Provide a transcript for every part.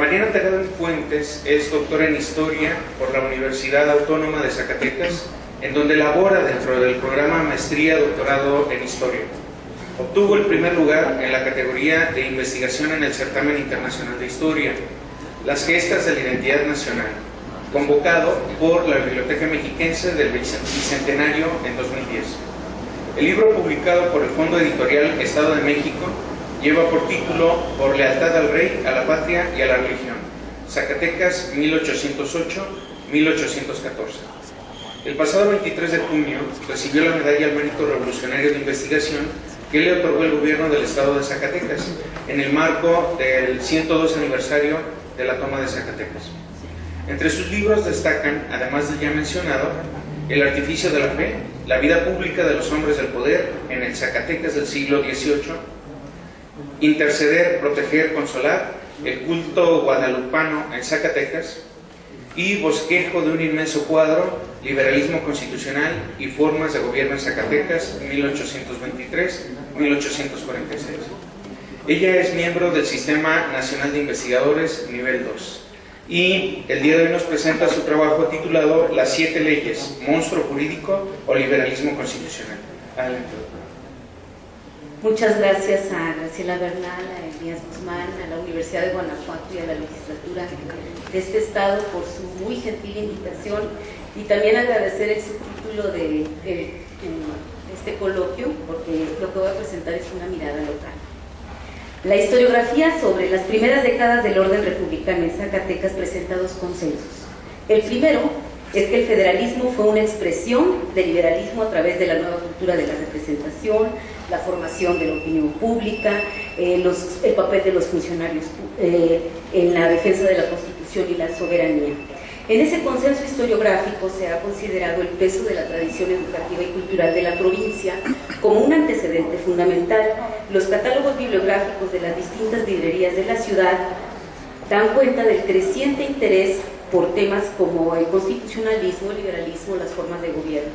Mariana Terán Fuentes es doctora en Historia por la Universidad Autónoma de Zacatecas, en donde labora dentro del programa Maestría-Doctorado en Historia. Obtuvo el primer lugar en la categoría de investigación en el Certamen Internacional de Historia, Las Gestas de la Identidad Nacional, convocado por la Biblioteca Mexiquense del Bicentenario en 2010. El libro, publicado por el Fondo Editorial Estado de México, lleva por título Por lealtad al rey, a la patria y a la religión, Zacatecas 1808-1814. El pasado 23 de junio recibió la Medalla al Mérito Revolucionario de Investigación que le otorgó el gobierno del estado de Zacatecas en el marco del 102 aniversario de la toma de Zacatecas. Entre sus libros destacan, además del ya mencionado, El artificio de la fe, la vida pública de los hombres del poder en el Zacatecas del siglo XVIII, Interceder, proteger, consolar, el culto guadalupano en Zacatecas, y Bosquejo de un inmenso cuadro, Liberalismo constitucional y formas de gobierno en Zacatecas, 1823-1846. Ella es miembro del Sistema Nacional de Investigadores, nivel 2. Y el día de hoy nos presenta su trabajo titulado Las 7 leyes, monstruo jurídico o liberalismo constitucional. Adelante. Muchas gracias a Graciela Bernal, a Elías Guzmán, a la Universidad de Guanajuato y a la legislatura de este estado por su muy gentil invitación, y también agradecer el subtítulo de este coloquio, porque lo que voy a presentar es una mirada local. La historiografía sobre las primeras décadas del orden republicano en Zacatecas presenta dos consensos. El primero es que el federalismo fue una expresión del liberalismo a través de la nueva cultura de la representación, la formación de la opinión pública, el papel de los funcionarios en la defensa de la Constitución y la soberanía. En ese consenso historiográfico se ha considerado el peso de la tradición educativa y cultural de la provincia como un antecedente fundamental. Los catálogos bibliográficos de las distintas librerías de la ciudad dan cuenta del creciente interés por temas como el constitucionalismo, el liberalismo, las formas de gobierno.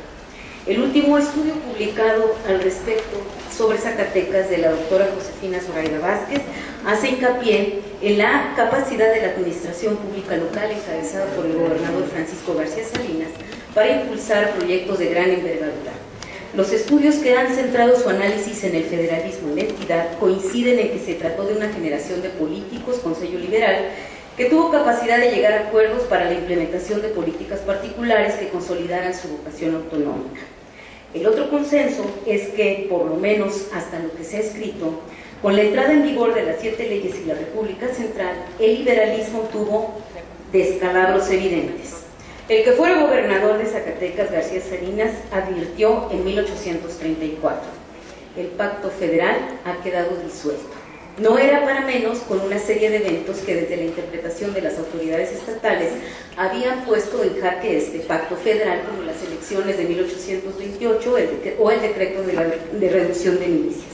El último estudio publicado al respecto sobre Zacatecas, de la doctora Josefina Zoraida Vázquez, hace hincapié en la capacidad de la administración pública local encabezada por el gobernador Francisco García Salinas para impulsar proyectos de gran envergadura. Los estudios que han centrado su análisis en el federalismo en la entidad coinciden en que se trató de una generación de políticos con sello liberal que tuvo capacidad de llegar a acuerdos para la implementación de políticas particulares que consolidaran su vocación autonómica. El otro consenso es que, por lo menos hasta lo que se ha escrito, con la entrada en vigor de las 7 leyes y la República Central, el liberalismo tuvo descalabros evidentes. El que fuera gobernador de Zacatecas, García Salinas, advirtió en 1834: el pacto federal ha quedado disuelto. No era para menos con una serie de eventos que desde la interpretación de las autoridades estatales habían puesto en jaque este pacto federal, como las elecciones de 1828 o el decreto de reducción de milicias.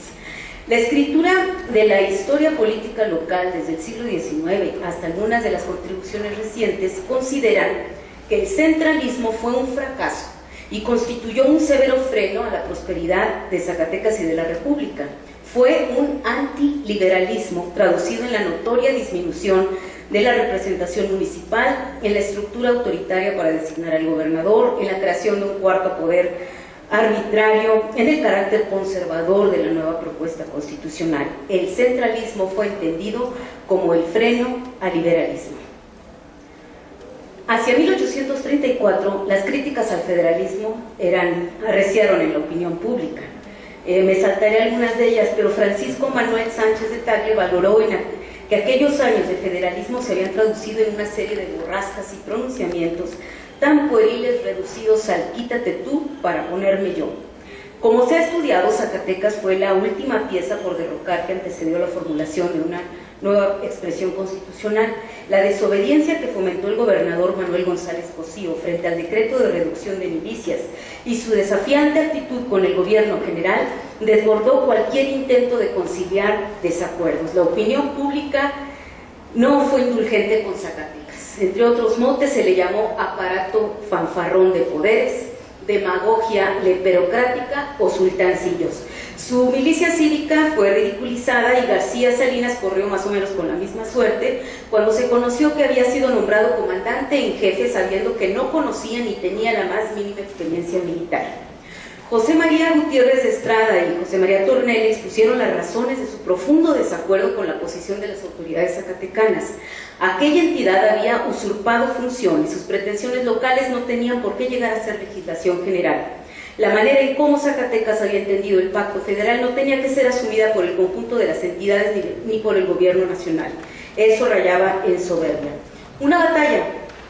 La escritura de la historia política local desde el siglo XIX hasta algunas de las contribuciones recientes consideran que el centralismo fue un fracaso y constituyó un severo freno a la prosperidad de Zacatecas y de la República. Fue un antiliberalismo traducido en la notoria disminución de la representación municipal, en la estructura autoritaria para designar al gobernador, en la creación de un cuarto poder arbitrario, en el carácter conservador de la nueva propuesta constitucional. El centralismo fue entendido como el freno al liberalismo. Hacia 1834, las críticas al federalismo arreciaron en la opinión pública. Me saltaré algunas de ellas, pero Francisco Manuel Sánchez de Tagle valoró que aquellos años de federalismo se habían traducido en una serie de borrascas y pronunciamientos tan pueriles, reducidos al quítate tú para ponerme yo. Como se ha estudiado, Zacatecas fue la última pieza por derrocar que antecedió la formulación de una nueva expresión constitucional. La desobediencia que fomentó el gobernador Manuel González Cosío frente al decreto de reducción de milicias y su desafiante actitud con el gobierno general desbordó cualquier intento de conciliar desacuerdos. La opinión pública no fue indulgente con Zacatecas. Entre otros motes se le llamó aparato fanfarrón de poderes, demagogia leperocrática o sultancillos. Su milicia cívica fue ridiculizada y García Salinas corrió más o menos con la misma suerte cuando se conoció que había sido nombrado comandante en jefe, sabiendo que no conocía ni tenía la más mínima experiencia militar. José María Gutiérrez de Estrada y José María Tornel expusieron las razones de su profundo desacuerdo con la posición de las autoridades zacatecanas. Aquella entidad había usurpado funciones, sus pretensiones locales no tenían por qué llegar a ser legislación general. La manera en cómo Zacatecas había entendido el pacto federal no tenía que ser asumida por el conjunto de las entidades ni por el gobierno nacional. Eso rayaba en soberbia. Una batalla,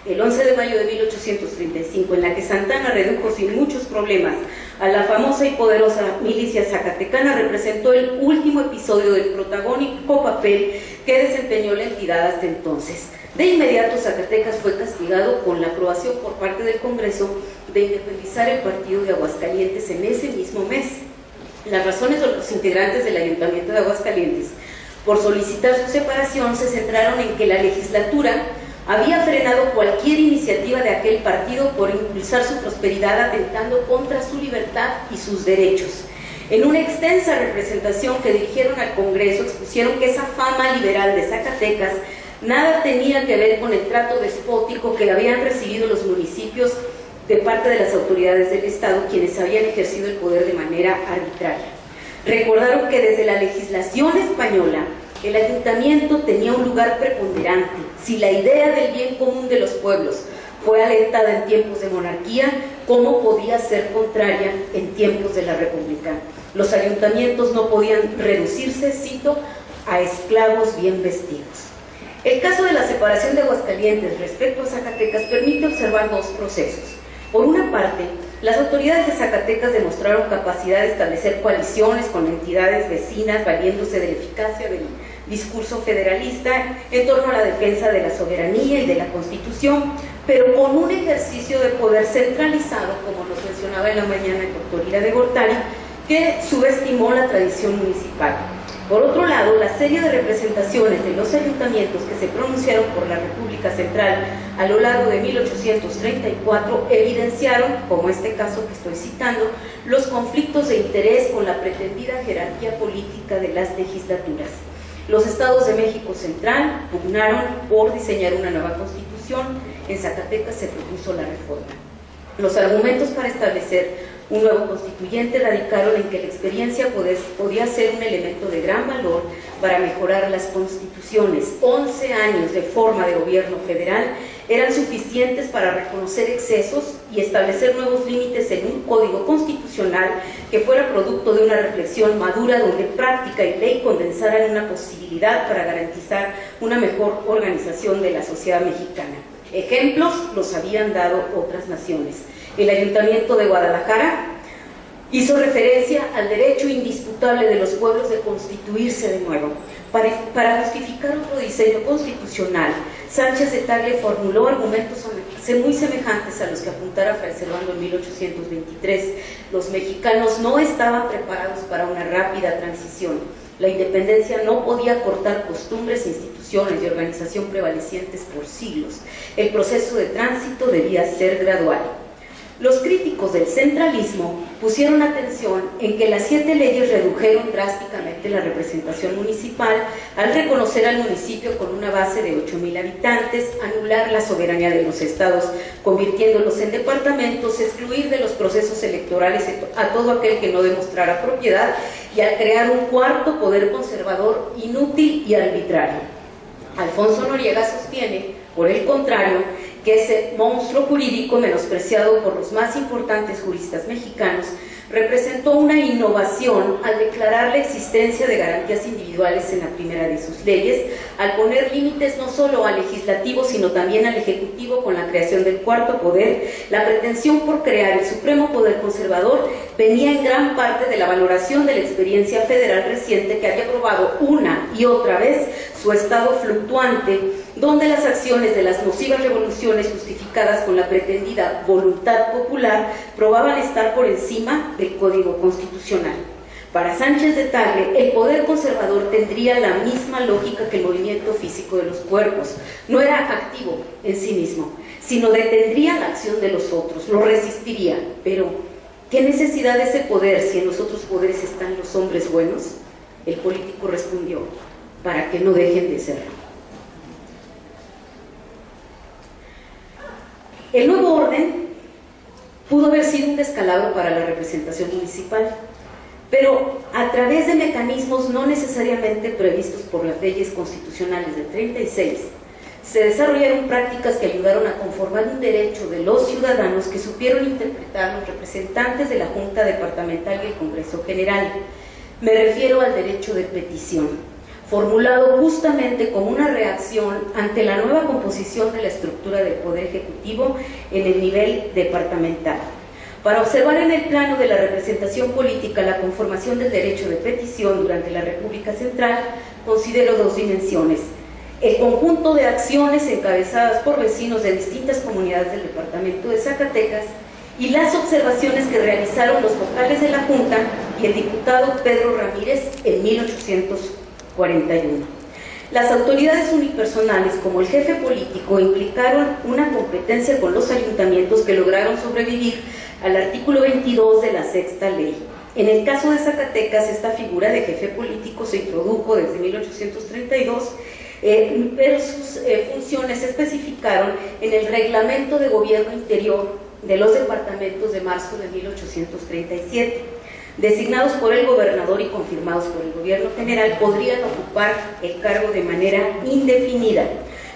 el 11 de mayo de 1835, en la que Santana redujo sin muchos problemas a la famosa y poderosa milicia zacatecana, representó el último episodio del protagónico papel que desempeñó la entidad hasta entonces. De inmediato, Zacatecas fue castigado con la aprobación por parte del Congreso de independizar el partido de Aguascalientes en ese mismo mes. Las razones de los integrantes del Ayuntamiento de Aguascalientes por solicitar su separación se centraron en que la legislatura había frenado cualquier iniciativa de aquel partido por impulsar su prosperidad, atentando contra su libertad y sus derechos. En una extensa representación que dirigieron al Congreso, expusieron que esa fama liberal de Zacatecas nada tenía que ver con el trato despótico que habían recibido los municipios de parte de las autoridades del Estado, quienes habían ejercido el poder de manera arbitraria. Recordaron que desde la legislación española el ayuntamiento tenía un lugar preponderante. Si la idea del bien común de los pueblos fue alentada en tiempos de monarquía, ¿cómo podía ser contraria en tiempos de la República? Los ayuntamientos no podían reducirse, cito, a esclavos bien vestidos. El caso de la separación de Aguascalientes respecto a Zacatecas permite observar dos procesos. Por una parte, las autoridades de Zacatecas demostraron capacidad de establecer coaliciones con entidades vecinas, valiéndose de la eficacia del discurso federalista en torno a la defensa de la soberanía y de la Constitución, pero con un ejercicio de poder centralizado, como nos mencionaba en la mañana el doctor Ira de Gortari, que subestimó la tradición municipal. Por otro lado, la serie de representaciones de los ayuntamientos que se pronunciaron por la República Central a lo largo de 1834 evidenciaron, como este caso que estoy citando, los conflictos de interés con la pretendida jerarquía política de las legislaturas. Los estados de México Central pugnaron por diseñar una nueva constitución, en Zacatecas se propuso la reforma. Los argumentos para establecer un nuevo constituyente radicaron en que la experiencia podía ser un elemento de gran valor para mejorar las constituciones. 11 años de forma de gobierno federal eran suficientes para reconocer excesos y establecer nuevos límites en un código constitucional que fuera producto de una reflexión madura donde práctica y ley condensaran una posibilidad para garantizar una mejor organización de la sociedad mexicana. Ejemplos los habían dado otras naciones. El Ayuntamiento de Guadalajara hizo referencia al derecho indisputable de los pueblos de constituirse de nuevo. Para justificar otro diseño constitucional, Sánchez de Tagle formuló argumentos muy semejantes a los que apuntara Fray Servando en 1823. Los mexicanos no estaban preparados para una rápida transición. La independencia no podía cortar costumbres, instituciones y organización prevalecientes por siglos. El proceso de tránsito debía ser gradual. Los críticos del centralismo pusieron atención en que las 7 leyes redujeron drásticamente la representación municipal al reconocer al municipio con una base de 8,000 habitantes, anular la soberanía de los estados, convirtiéndolos en departamentos, excluir de los procesos electorales a todo aquel que no demostrara propiedad y al crear un cuarto poder conservador inútil y arbitrario. Alfonso Noriega sostiene, por el contrario, que ese monstruo jurídico menospreciado por los más importantes juristas mexicanos representó una innovación al declarar la existencia de garantías individuales en la primera de sus leyes, al poner límites no solo al legislativo sino también al ejecutivo con la creación del cuarto poder. La pretensión por crear el supremo poder conservador venía en gran parte de la valoración de la experiencia federal reciente que había probado una y otra vez su estado fluctuante, donde las acciones de las nocivas revoluciones justificadas con la pretendida voluntad popular probaban estar por encima del Código Constitucional. Para Sánchez de Tagle, el poder conservador tendría la misma lógica que el movimiento físico de los cuerpos. No era activo en sí mismo, sino detendría la acción de los otros, lo resistiría, pero ¿qué necesidad de ese poder si en los otros poderes están los hombres buenos? El político respondió, para que no dejen de serlo. El nuevo orden pudo haber sido un descalabro para la representación municipal, pero a través de mecanismos no necesariamente previstos por las leyes constitucionales del 36, se desarrollaron prácticas que ayudaron a conformar un derecho de los ciudadanos que supieron interpretar los representantes de la Junta Departamental y el Congreso General. Me refiero al derecho de petición, formulado justamente como una reacción ante la nueva composición de la estructura del Poder Ejecutivo en el nivel departamental. Para observar en el plano de la representación política la conformación del derecho de petición durante la República Central, considero dos dimensiones: el conjunto de acciones encabezadas por vecinos de distintas comunidades del departamento de Zacatecas y las observaciones que realizaron los vocales de la Junta y el diputado Pedro Ramírez en 1841. Las autoridades unipersonales, como el jefe político, implicaron una competencia con los ayuntamientos que lograron sobrevivir al artículo 22 de la Sexta Ley. En el caso de Zacatecas, esta figura de jefe político se introdujo desde 1832, pero sus funciones se especificaron en el Reglamento de Gobierno Interior de los departamentos de marzo de 1837. Designados por el gobernador y confirmados por el gobierno general, podrían ocupar el cargo de manera indefinida.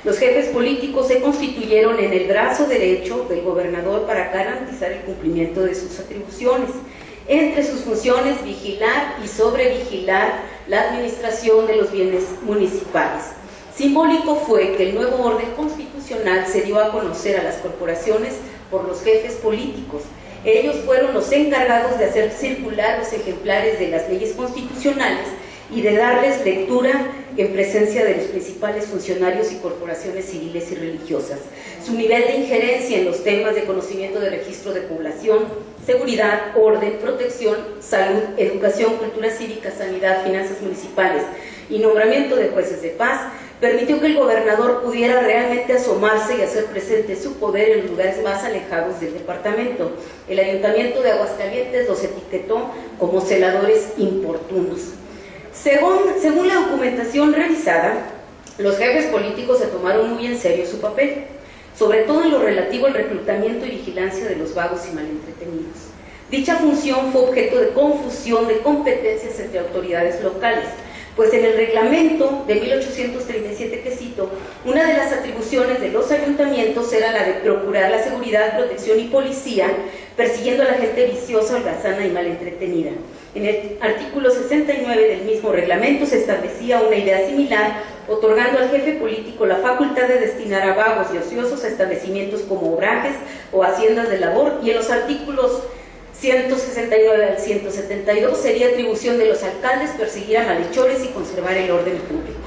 Los jefes políticos se constituyeron en el brazo derecho del gobernador para garantizar el cumplimiento de sus atribuciones. Entre sus funciones, vigilar y sobrevigilar la administración de los bienes municipales. Simbólico fue que el nuevo orden constitucional se dio a conocer a las corporaciones por los jefes políticos. Ellos fueron los encargados de hacer circular los ejemplares de las leyes constitucionales y de darles lectura en presencia de los principales funcionarios y corporaciones civiles y religiosas. Su nivel de injerencia en los temas de conocimiento de registro de población, seguridad, orden, protección, salud, educación, cultura cívica, sanidad, finanzas municipales y nombramiento de jueces de paz permitió que el gobernador pudiera realmente asomarse y hacer presente su poder en los lugares más alejados del departamento. El Ayuntamiento de Aguascalientes los etiquetó como celadores importunos. Según la documentación revisada, los jefes políticos se tomaron muy en serio su papel, sobre todo en lo relativo al reclutamiento y vigilancia de los vagos y malentretenidos. Dicha función fue objeto de confusión de competencias entre autoridades locales, pues en el reglamento de 1837 que cito, una de las atribuciones de los ayuntamientos era la de procurar la seguridad, protección y policía, persiguiendo a la gente viciosa, holgazana y malentretenida. En el artículo 69 del mismo reglamento se establecía una idea similar, otorgando al jefe político la facultad de destinar a vagos y ociosos a establecimientos como obrajes o haciendas de labor, y en los artículos 169 al 172 sería atribución de los alcaldes perseguir a malhechores y conservar el orden público.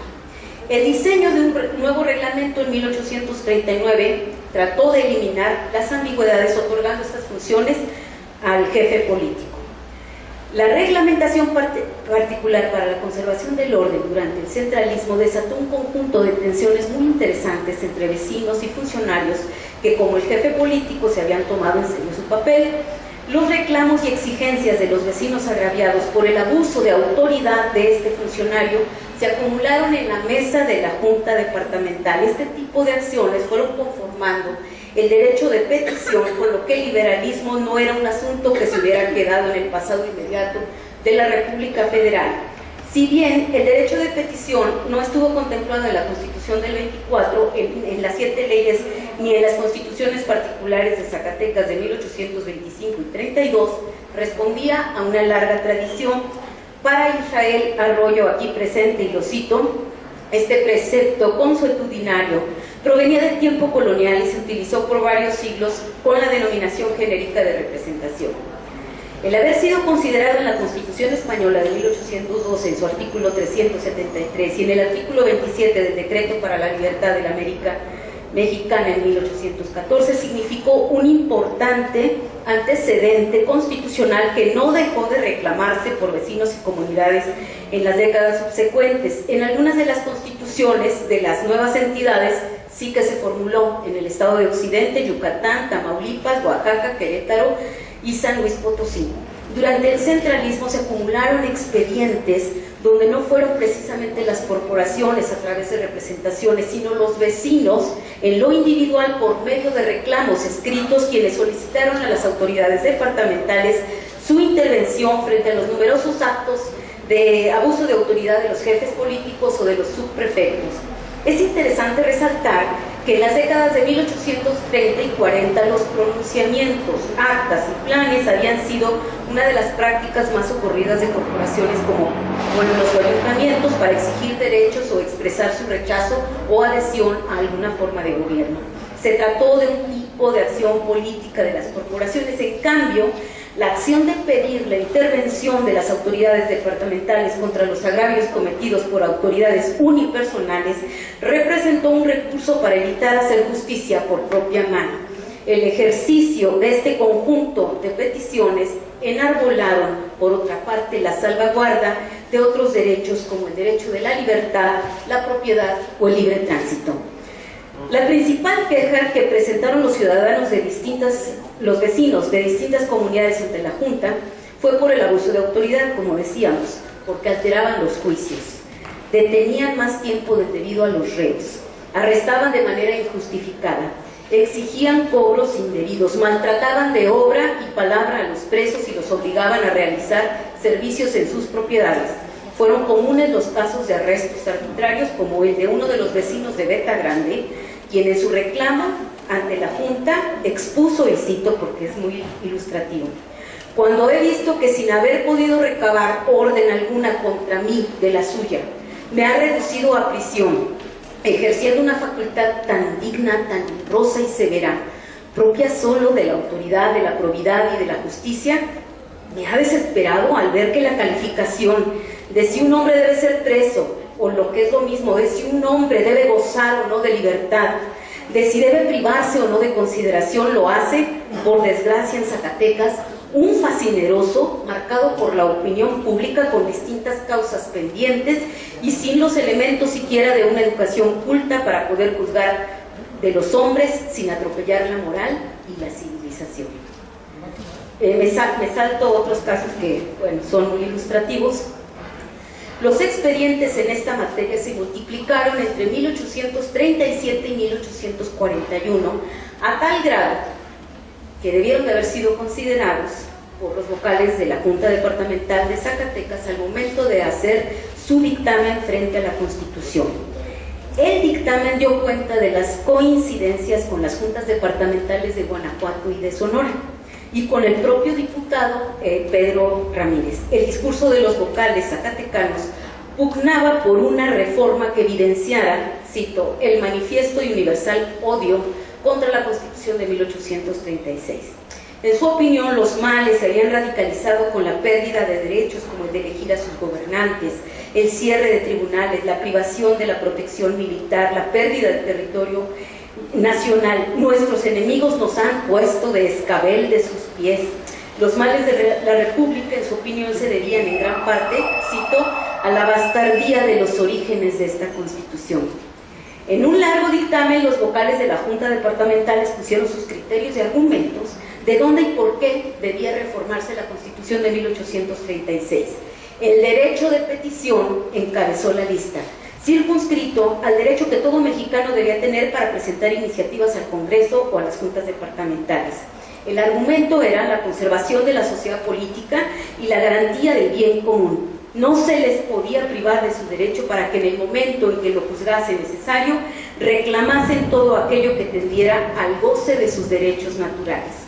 El diseño de un nuevo reglamento en 1839 trató de eliminar las ambigüedades, otorgando estas funciones al jefe político. La reglamentación particular para la conservación del orden durante el centralismo desató un conjunto de tensiones muy interesantes entre vecinos y funcionarios que, como el jefe político, se habían tomado en serio su papel. Los reclamos y exigencias de los vecinos agraviados por el abuso de autoridad de este funcionario se acumularon en la mesa de la Junta Departamental. Este tipo de acciones fueron conformando el derecho de petición, con lo que el liberalismo no era un asunto que se hubiera quedado en el pasado inmediato de la República Federal. Si bien el derecho de petición no estuvo contemplado en la Constitución del 24, en las 7 leyes, ni en las constituciones particulares de Zacatecas de 1825 y 32, respondía a una larga tradición. Para Israel Arroyo, aquí presente, y lo cito, este precepto consuetudinario provenía del tiempo colonial y se utilizó por varios siglos con la denominación genérica de representación. El haber sido considerado en la Constitución Española de 1812 en su artículo 373 y en el artículo 27 del Decreto para la Libertad de la América Mexicana en 1814 significó un importante antecedente constitucional que no dejó de reclamarse por vecinos y comunidades en las décadas subsecuentes. En algunas de las constituciones de las nuevas entidades sí que se formuló en el estado de Occidente, Yucatán, Tamaulipas, Oaxaca, Querétaro y San Luis Potosí. Durante el centralismo se acumularon expedientes donde no fueron precisamente las corporaciones a través de representaciones, sino los vecinos en lo individual por medio de reclamos escritos quienes solicitaron a las autoridades departamentales su intervención frente a los numerosos actos de abuso de autoridad de los jefes políticos o de los subprefectos. Es interesante resaltar que en las décadas de 1830 y 40 los pronunciamientos, actas y planes habían sido una de las prácticas más ocurridas de corporaciones como los ayuntamientos para exigir derechos o expresar su rechazo o adhesión a alguna forma de gobierno. Se trató de un tipo de acción política de las corporaciones. En cambio, la acción de pedir la intervención de las autoridades departamentales contra los agravios cometidos por autoridades unipersonales representó un recurso para evitar hacer justicia por propia mano. El ejercicio de este conjunto de peticiones enarbolaron, por otra parte, la salvaguarda de otros derechos como el derecho de la libertad, la propiedad o el libre tránsito. La principal queja que presentaron los ciudadanos los vecinos de distintas comunidades ante la Junta fue por el abuso de autoridad, como decíamos, porque alteraban los juicios, detenían más tiempo del debido a los reos, arrestaban de manera injustificada, exigían cobros indebidos, maltrataban de obra y palabra a los presos y los obligaban a realizar servicios en sus propiedades. Fueron comunes los casos de arrestos arbitrarios, como el de uno de los vecinos de Beta Grande, quien en su reclamo ante la Junta expuso, y cito porque es muy ilustrativo: cuando he visto que sin haber podido recabar orden alguna contra mí de la suya, me ha reducido a prisión, ejerciendo una facultad tan digna, tan honrosa y severa, propia solo de la autoridad, de la probidad y de la justicia, me ha desesperado al ver que la calificación de si un hombre debe ser preso, o lo que es lo mismo, de si un hombre debe gozar o no de libertad, de si debe privarse o no de consideración, lo hace, por desgracia en Zacatecas, un fascineroso marcado por la opinión pública con distintas causas pendientes y sin los elementos siquiera de una educación culta para poder juzgar de los hombres sin atropellar la moral y la civilización. Me salto otros casos que son muy ilustrativos. Los expedientes en esta materia se multiplicaron entre 1837 y 1841 a tal grado que debieron de haber sido considerados por los vocales de la Junta Departamental de Zacatecas al momento de hacer su dictamen frente a la Constitución. El dictamen dio cuenta de las coincidencias con las juntas departamentales de Guanajuato y de Sonora, y con el propio diputado Pedro Ramírez. El discurso de los vocales zacatecanos pugnaba por una reforma que evidenciara, cito, el manifiesto y universal odio contra la Constitución de 1836. En su opinión, los males se habían radicalizado con la pérdida de derechos como el de elegir a sus gobernantes, el cierre de tribunales, la privación de la protección militar, la pérdida del territorio nacional. Nuestros enemigos nos han puesto de escabel de sus pies. Los males de la República, en su opinión, se debían en gran parte, cito, a la bastardía de los orígenes de esta Constitución. En un largo dictamen, los vocales de la Junta Departamental expusieron sus criterios y argumentos de dónde y por qué debía reformarse la Constitución de 1836. El derecho de petición encabezó la lista, circunscrito al derecho que todo mexicano debía tener para presentar iniciativas al Congreso o a las juntas departamentales. El argumento era la conservación de la sociedad política y la garantía del bien común. No se les podía privar de su derecho para que en el momento en que lo juzgase necesario, reclamasen todo aquello que tendiera al goce de sus derechos naturales.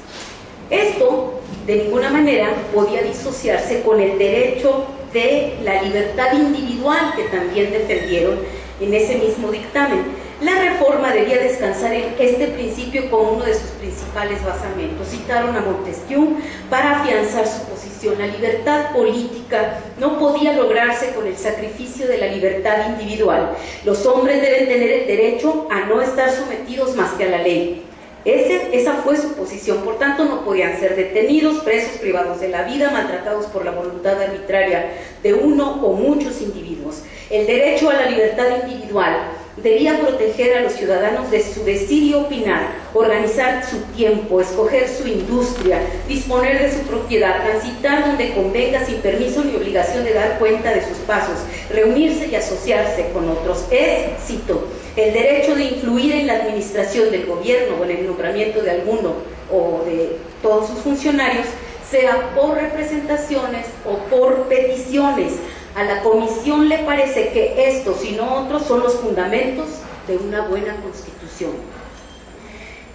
Esto, de ninguna manera, podía disociarse con el derecho de la libertad individual que también defendieron en ese mismo dictamen. La reforma debía descansar en este principio como uno de sus principales basamentos. Citaron a Montesquieu para afianzar su posición. La libertad política no podía lograrse con el sacrificio de la libertad individual. Los hombres deben tener el derecho a no estar sometidos más que a la ley. Esa fue su posición, por tanto no podían ser detenidos, presos, privados de la vida, maltratados por la voluntad arbitraria de uno o muchos individuos. El derecho a la libertad individual debía proteger a los ciudadanos de su decidir opinar, organizar su tiempo, escoger su industria, disponer de su propiedad, transitar donde convenga sin permiso ni obligación de dar cuenta de sus pasos, reunirse y asociarse con otros. Es, cito, el derecho de influir en la administración del gobierno o en el nombramiento de alguno o de todos sus funcionarios, sea por representaciones o por peticiones. A la Comisión le parece que estos y no otros son los fundamentos de una buena Constitución.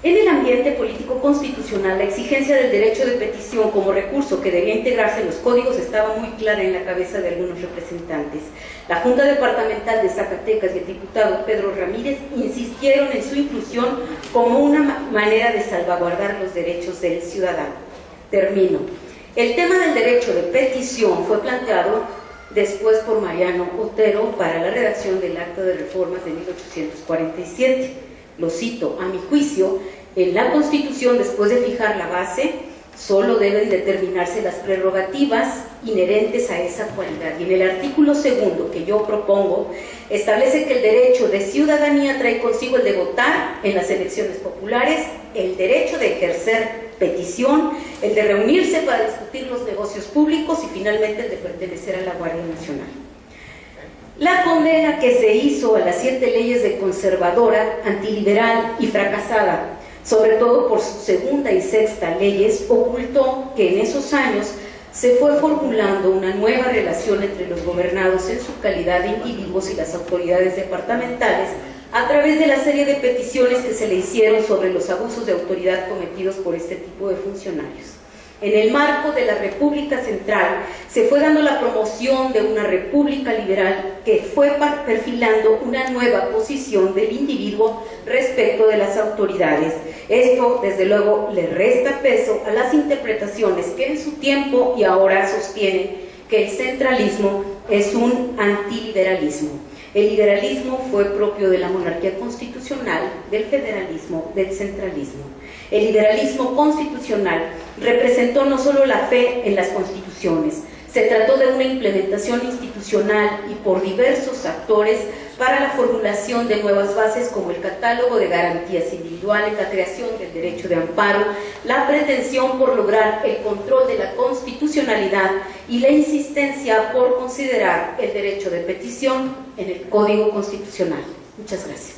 En el ambiente político constitucional, la exigencia del derecho de petición como recurso que debía integrarse en los códigos estaba muy clara en la cabeza de algunos representantes. La Junta Departamental de Zacatecas y el diputado Pedro Ramírez insistieron en su inclusión como una manera de salvaguardar los derechos del ciudadano. Termino. El tema del derecho de petición fue planteado después por Mariano Otero para la redacción del Acta de Reformas de 1847. Lo cito: a mi juicio, en la Constitución, después de fijar la base, solo deben determinarse las prerrogativas inherentes a esa cualidad. Y en el artículo segundo que yo propongo, establece que el derecho de ciudadanía trae consigo el de votar en las elecciones populares, el derecho de ejercer petición, el de reunirse para discutir los negocios públicos y finalmente el de pertenecer a la Guardia Nacional. La condena que se hizo a las 7 leyes de conservadora, antiliberal y fracasada, sobre todo por su segunda y sexta leyes, ocultó que en esos años se fue formulando una nueva relación entre los gobernados en su calidad de individuos y las autoridades departamentales a través de la serie de peticiones que se le hicieron sobre los abusos de autoridad cometidos por este tipo de funcionarios. En el marco de la República Central se fue dando la promoción de una república liberal que fue perfilando una nueva posición del individuo respecto de las autoridades. Esto, desde luego, le resta peso a las interpretaciones que en su tiempo y ahora sostienen que el centralismo es un antiliberalismo. El liberalismo fue propio de la monarquía constitucional, del federalismo, del centralismo. El liberalismo constitucional representó no solo la fe en las constituciones, se trató de una implementación institucional y por diversos actores para la formulación de nuevas bases como el catálogo de garantías individuales, la creación del derecho de amparo, la pretensión por lograr el control de la constitucionalidad y la insistencia por considerar el derecho de petición en el Código Constitucional. Muchas gracias.